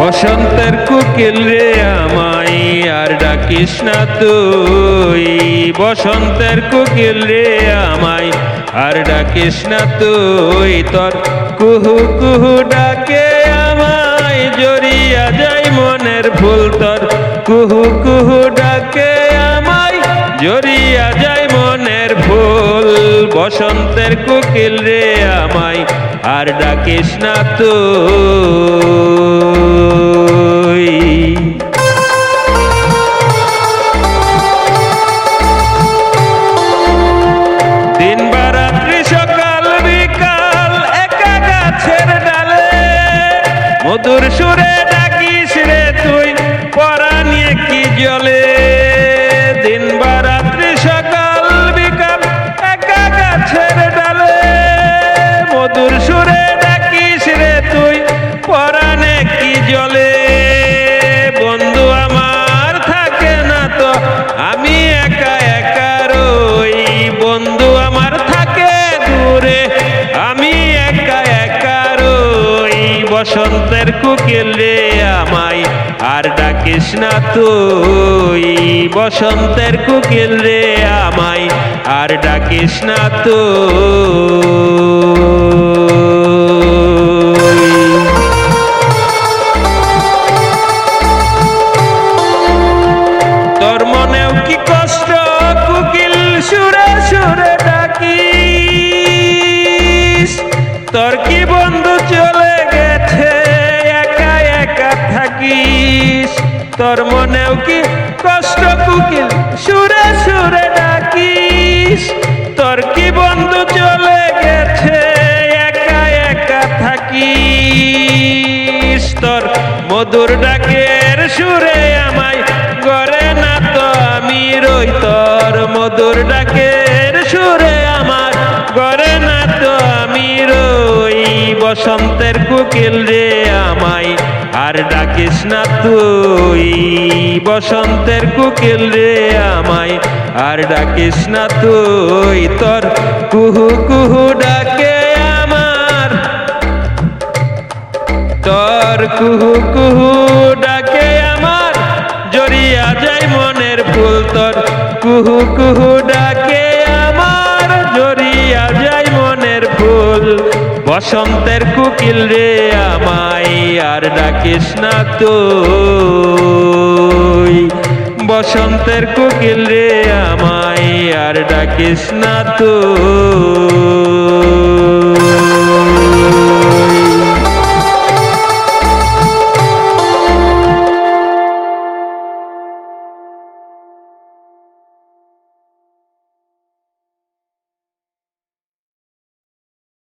বসন্তের কোকিল রে আমায় আর ডাকিস না তুই, বসন্তের কোকিল রে আমায় আর ডাকিস না তুই। তোর কুহু কুহু ডাকে আমায় জড়িয়া যায় মনের ফুল, তোর কুহু কুহু ডাকে আমায় জড়িয়া যায় মনের ফুল। বসন্তের কোকিল রে আমায় আর ডাকিস না তুই। দিন বা রাত্রি সকাল বিকাল একা গাছের ডালে মধুর সুরে ডাকিস রে তুই, পরাণে কি জ্বলে। দিন বা রাত্রি সকাল বিকাল একা গাছের ডালে মধুর সুরে ডাকিস রে তুই, পরাণে কি জ্বলে। বন্ধু আমার থাকে না তো আমি একা একা রই, বন্ধু আমার থাকে দূরে আমি একা একা রই। বসন্তের কোকিল রে আমায় আর ডাকিস না তুই, বসন্তের কোকিল রে আমায় আর ডাকিস না তুই। তোর মনেও কি কষ্ট কোকিল সুরে সুরে ডাকিস, তোর কি বন্ধু চলে গেছে একা একা থাকিস। তোর মনেও কি কষ্ট কোকিল সুরে সুরে ডাকিস, তোর কি বন্ধু চলে গেছে একা একা থাকিস। তোর মধুর ডাকের সুরে আমায় করে না তো আমি রই, তোর মধুর ডাকের সুরে আমার করে না তো আমি রই। বসন্তের কোকিল রে আমায় আর ডাকিস না তুই, বসন্তের কোকিল রে আমায় আর ডাকিস না তুই। তোর কুহু কুহু ডাকে আমার, তোর কুহু কুহু ডাকে আমার জড়িয়া যায় মনের ফুল, তোর কুহু কুহু ডাকে আমার জড়িয়া যায় মনের ফুল। বসন্তের কোকিল রে আমায় আর ডাকিস না তুই, বসন্তের কোকিল রে আমায় আর ডাকিস না তুই।